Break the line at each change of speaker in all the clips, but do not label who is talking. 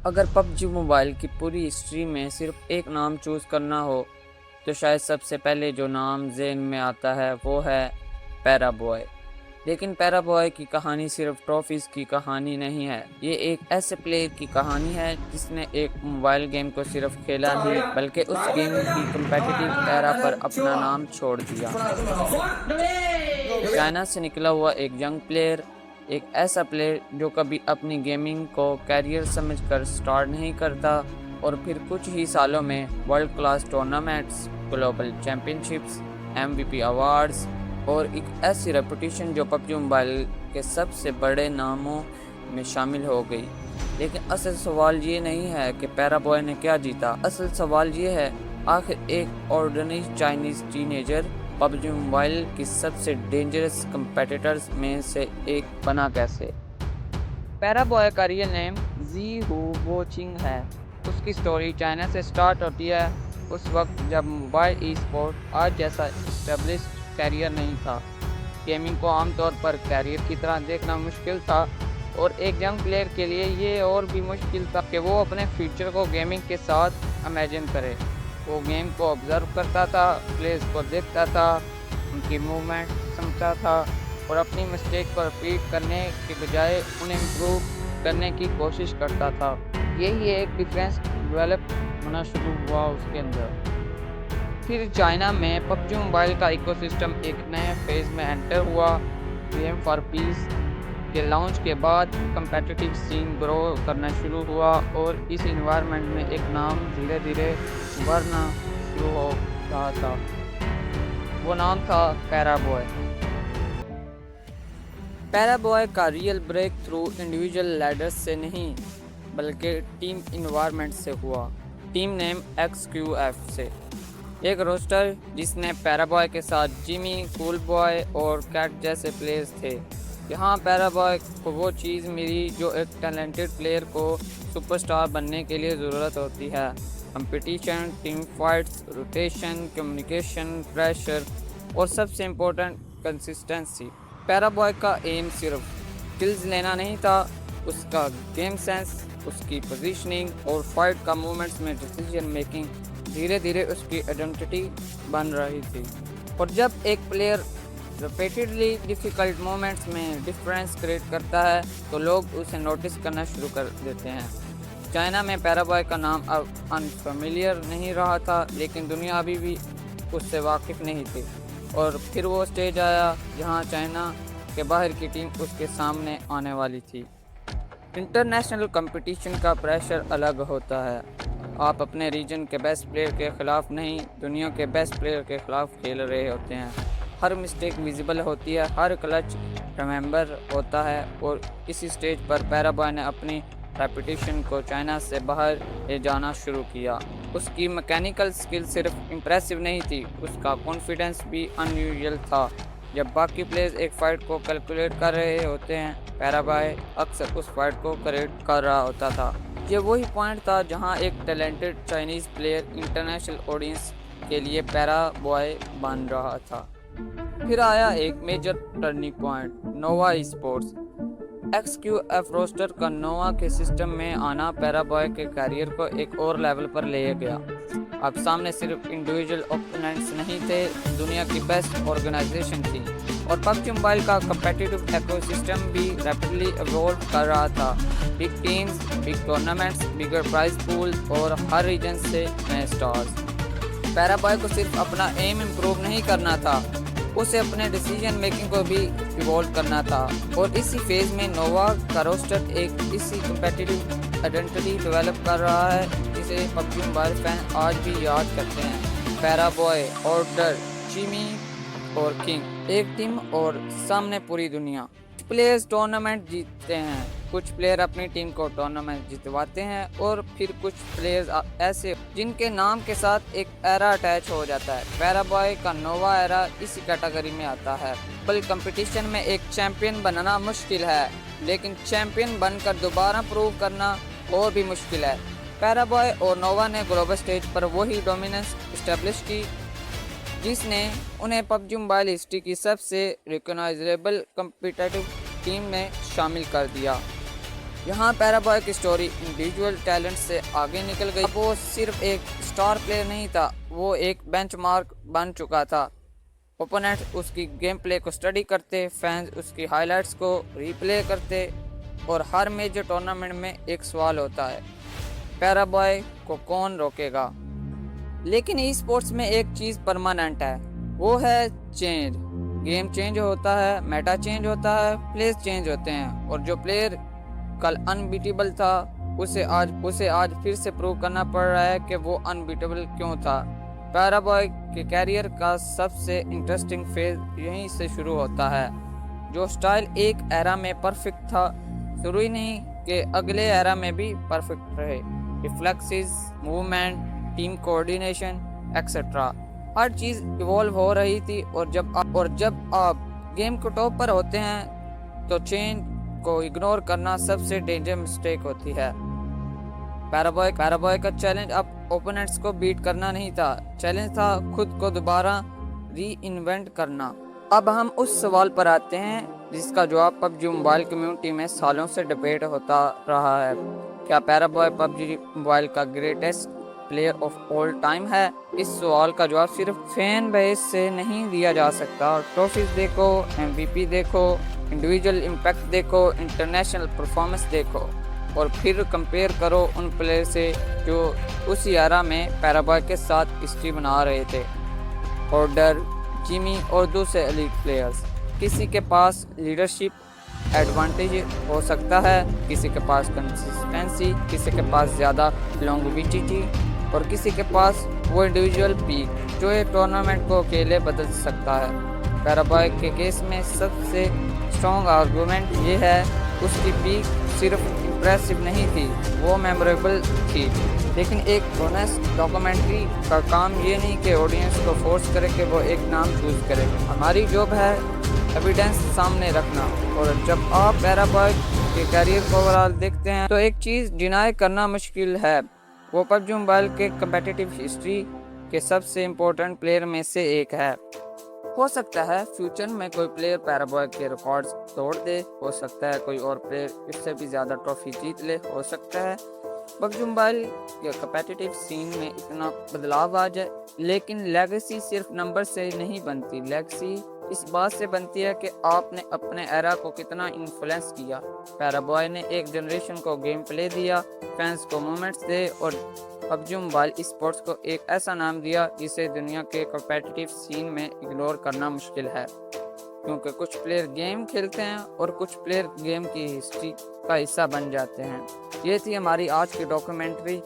अगर PUBG mobile की पूरी हिस्ट्री में सिर्फ एक नाम चूज़ करना हो तो शायद सबसे पहले जो नाम ज़हन में आता है वो है पैरा बॉय। लेकिन पैरा बॉय की कहानी सिर्फ ट्रॉफीज़ की कहानी नहीं है, ये एक ऐसे प्लेयर की कहानी है जिसने एक मोबाइल गेम को सिर्फ खेला नहीं बल्कि उस गेम की कम्पेटिटिव एरा पर अपना नाम छोड़ दिया। चाइना से निकला हुआ एक यंग प्लेयर, एक ऐसा प्लेयर जो कभी अपनी गेमिंग को कैरियर समझकर स्टार्ट नहीं करता और फिर कुछ ही सालों में world class tournaments, global championships, MVP awards और एक ऐसी रेपुटेशन जो पबजी मोबाइल के सबसे बड़े नामों में शामिल हो गई। लेकिन असल सवाल ये नहीं है कि पैरा बॉय ने क्या जीता, असल सवाल ये है आखिर एक ordinary Chinese teenager PUBG mobile की सबसे डेंजरस कंपेटिटर्स में से एक बना कैसे। पैरा बॉय का रियल नेम जी हू वो चिंग है। उसकी स्टोरी चाइना से स्टार्ट होती है उस वक्त जब मोबाइल ई स्पोर्ट आज जैसा एस्टेब्लिश्ड कैरियर नहीं था। गेमिंग को आमतौर पर कैरियर की तरह देखना मुश्किल था और एक यंग प्लेयर के लिए ये और भी मुश्किल था कि वो अपने फ्यूचर को गेमिंग के साथ इमेजिन करे। वो गेम को ऑब्जर्व करता था, प्लेयर्स को देखता था, उनकी मूवमेंट समझता था और अपनी मिस्टेक को रिपीट करने के बजाय उन्हें इम्प्रूव करने की कोशिश करता था। यही एक डिफरेंस डेवलप होना शुरू हुआ उसके अंदर। फिर चाइना में पबजी मोबाइल का इकोसिस्टम एक नए फेज में एंटर हुआ। गेम फॉर पीस के लॉन्च के बाद कंपेटिटिव सीन ग्रो करना शुरू हुआ और इस इन्वायरमेंट में एक नाम धीरे धीरे उभरना शुरू हो रहा था। वो नाम था पैरा बॉय। पैरा बॉय का real breakthrough individual ladders से नहीं बल्कि टीम इन्वायरमेंट से हुआ। टीम नेम XQF से एक रोस्टर जिसने पैरा बॉय के साथ जिमी, कूल बॉय और कैट जैसे प्लेयर्स थे। यहाँ पैरा बॉय को वो चीज़ मिली जो एक टैलेंटेड प्लेयर को सुपरस्टार बनने के लिए ज़रूरत होती है: competition, team fights, rotation, communication, pressure और सबसे इम्पोर्टेंट कंसिस्टेंसी। पैरा बॉय का एम सिर्फ किल्स लेना नहीं था, उसका गेम सेंस, उसकी पोजीशनिंग और फाइट का मूवमेंट्स में डिसीजन मेकिंग धीरे धीरे उसकी आइडेंटिटी बन रही थी। और जब एक प्लेयर रिपीटेडली डिफ़िकल्ट मोमेंट्स में डिफरेंस क्रिएट करता है तो लोग उसे नोटिस करना शुरू कर देते हैं। चाइना में पैरा बॉय का नाम अब अनफेमिलियर नहीं रहा था, लेकिन दुनिया अभी भी उससे वाकिफ़ नहीं थी। और फिर वो स्टेज आया जहां चाइना के बाहर की टीम उसके सामने आने वाली थी। इंटरनेशनल कंपटीशन का प्रेशर अलग होता है। आप अपने रीजन के बेस्ट प्लेयर के ख़िलाफ़ नहीं, दुनिया के बेस्ट प्लेयर के ख़िलाफ़ खेल रहे होते हैं। हर मिस्टेक विजिबल होती है, हर क्लच रिमेंबर होता है और इसी स्टेज पर पैरा बॉय ने अपनी रेपुटेशन को चाइना से बाहर ले जाना शुरू किया। उसकी मैकेनिकल स्किल सिर्फ इम्प्रेसिव नहीं थी, उसका कॉन्फिडेंस भी अनयूजुअल था। जब बाकी प्लेयर्स एक फ़ाइट को कैलकुलेट कर रहे होते हैं, पैरा बॉय अक्सर उस फाइट को करेक्ट कर रहा होता था। ये वही पॉइंट था जहां एक talented Chinese player international audience के लिए पैरा बॉय बन रहा था। फिर आया एक मेजर टर्निंग पॉइंट, नोवा स्पोर्ट्स। XQF रोस्टर का नोवा के सिस्टम में आना पैरा बॉय के कैरियर को एक और लेवल पर ले गया। अब सामने सिर्फ इंडिविजुअल ओपोनेंट्स नहीं थे, दुनिया की बेस्ट ऑर्गेनाइजेशन थी और पबजी मोबाइल का कम्पिटिटिव इकोसिस्टम भी रैपिडली इवॉल्व कर रहा था। बिग टीम्स, बिग टूर्नामेंट्स, बिगर प्राइज पूल और हर रीजन से नए स्टार्स। पैरा बॉय को सिर्फ अपना एम इम्प्रूव नहीं करना था, उसे अपने डिसीजन मेकिंग को भी इवॉल्व करना था। और इसी फेज में नोवा का रोस्टर एक इसी कम्पिटिटिव आइडेंटिटी डेवलप कर रहा है जिसे पबजी मोबाइल फैन आज भी याद करते हैं। पैरा बॉय, ऑर्डर, जिमी और किंग, एक टीम और सामने पूरी दुनिया। कुछ प्लेयर्स टूर्नामेंट जीतते हैं, कुछ प्लेयर अपनी टीम को टूर्नामेंट जितवाते हैं और फिर कुछ प्लेयर्स ऐसे जिनके नाम के साथ एक एरा अटैच हो जाता है। पैरा बॉय का नोवा एरा इसी कैटेगरी में आता है। बल कंपटीशन में एक चैंपियन बनना मुश्किल है, लेकिन चैंपियन बनकर दोबारा प्रूव करना और भी मुश्किल है। पैरा बॉय और नोवा ने ग्लोबल स्टेज पर वही डोमिनेंस इस्टेब्लिश की जिसने उन्हें पबजी मोबाइल हिस्ट्री की सबसे रिकॉग्नाइजेबल कम्पिटिटिव टीम में शामिल कर दिया। यहाँ पैराबॉय की स्टोरी इंडिविजुअल टैलेंट से आगे निकल गई। अब वो सिर्फ एक स्टार प्लेयर नहीं था, वो एक बेंचमार्क बन चुका था। ओपोनेंट उसकी गेम प्ले को स्टडी करते, फैंस उसकी हाइलाइट्स को रिप्ले करते और हर मेजर टूर्नामेंट में एक सवाल होता है, पैराबॉय को कौन रोकेगा। लेकिन ई स्पोर्ट्स में एक चीज़ परमानेंट है, वो है चेंज। गेम चेंज होता है, मेटा चेंज होता है, प्लेयर्स चेंज होते हैं और जो प्लेयर कल अनबीटेबल था उसे आज फिर से प्रूव करना पड़ रहा है कि वो अनबीटेबल क्यों था। पैराबॉय के कैरियर का सबसे इंटरेस्टिंग फेज यहीं से शुरू होता है। जो स्टाइल एक एरा में परफेक्ट था, जरूरी नहीं कि अगले एरा में भी परफेक्ट रहे। Reflexes, movement, team coordination etcetera, हर चीज़ इवॉल्व हो रही थी। और जब आप गेम के टॉप पर होते हैं तो चेंज को इग्नोर करना सबसे डेंजर मिस्टेक होती है। पैराबॉय का चैलेंज अब ओपोनेंट्स को बीट करना नहीं था, चैलेंज था खुद को दोबारा री इन्वेंट करना। अब हम उस सवाल पर आते हैं जिसका जवाब पबजी मोबाइल कम्युनिटी में सालों से डिबेट होता रहा है। क्या पैराबॉय पबजी मोबाइल का greatest player of all time है? इस सवाल का जवाब सिर्फ फैन बेस से नहीं दिया जा सकता। ट्रॉफीज देखो, MVP देखो, इंडिविजुअल इम्पैक्ट देखो, इंटरनेशनल परफॉर्मेंस देखो और फिर कंपेयर करो उन प्लेयर से जो उस एरा में पैराबॉय के साथ हिस्ट्री बना रहे थे। ऑर्डर, जिमी और दूसरे एलीट प्लेयर्स। किसी के पास लीडरशिप एडवांटेज हो सकता है, किसी के पास कंसिस्टेंसी, किसी के पास ज़्यादा लॉन्गेविटी और किसी के पास वो इंडिविजुअल पीक जो एक टूर्नामेंट को अकेले बदल सकता है। पैराबॉय के केस में सबसे स्ट्रॉन्ग आर्गूमेंट ये है, उसकी पीक सिर्फ इम्प्रेसिव नहीं थी, वो मेमोरेबल थी। लेकिन एक ऑनेस्ट डॉक्यूमेंट्री का काम ये नहीं कि ऑडियंस को फोर्स करे कि वो एक नाम चूज़ करे। हमारी जॉब है एविडेंस सामने रखना। और जब आप पैराबॉय के कैरियर को ओवरऑल देखते हैं तो एक चीज़ डिनाई करना मुश्किल है, वो पबजी मोबाइल के कम्पिटिटिव हिस्ट्री के सबसे इम्पोर्टेंट प्लेयर में से एक है। हो सकता है फ्यूचर में कोई प्लेयर पैराबॉय के रिकॉर्ड्स तोड़ दे, हो सकता है कोई और प्लेयर इससे भी ज़्यादा ट्रॉफी जीत ले, हो सकता है पबजी मोबाइल के कम्पिटिटिव सीन में इतना बदलाव आ जाए। लेकिन लेगेसी सिर्फ नंबर से नहीं बनती, लेगेसी इस बात से बनती है कि आपने अपने एरा को कितना इन्फ्लुएंस किया। पैराबॉय ने एक जनरेशन को गेम प्ले दिया, फैंस को मोमेंट्स दे और पबजी मोबाइल स्पोर्ट्स को एक ऐसा नाम दिया जिसे दुनिया के कॉम्पिटिटिव सीन में इग्नोर करना मुश्किल है। क्योंकि कुछ प्लेयर गेम खेलते हैं और कुछ प्लेयर गेम की हिस्ट्री का हिस्सा बन जाते हैं। ये थी हमारी आज की डॉक्यूमेंट्री।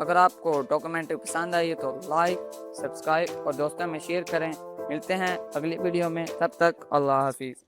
अगर आपको डॉक्यूमेंट्री पसंद आई है तो लाइक, सब्सक्राइब और दोस्तों में शेयर करें। मिलते हैं अगली वीडियो में, तब तक अल्लाह हाफिज़।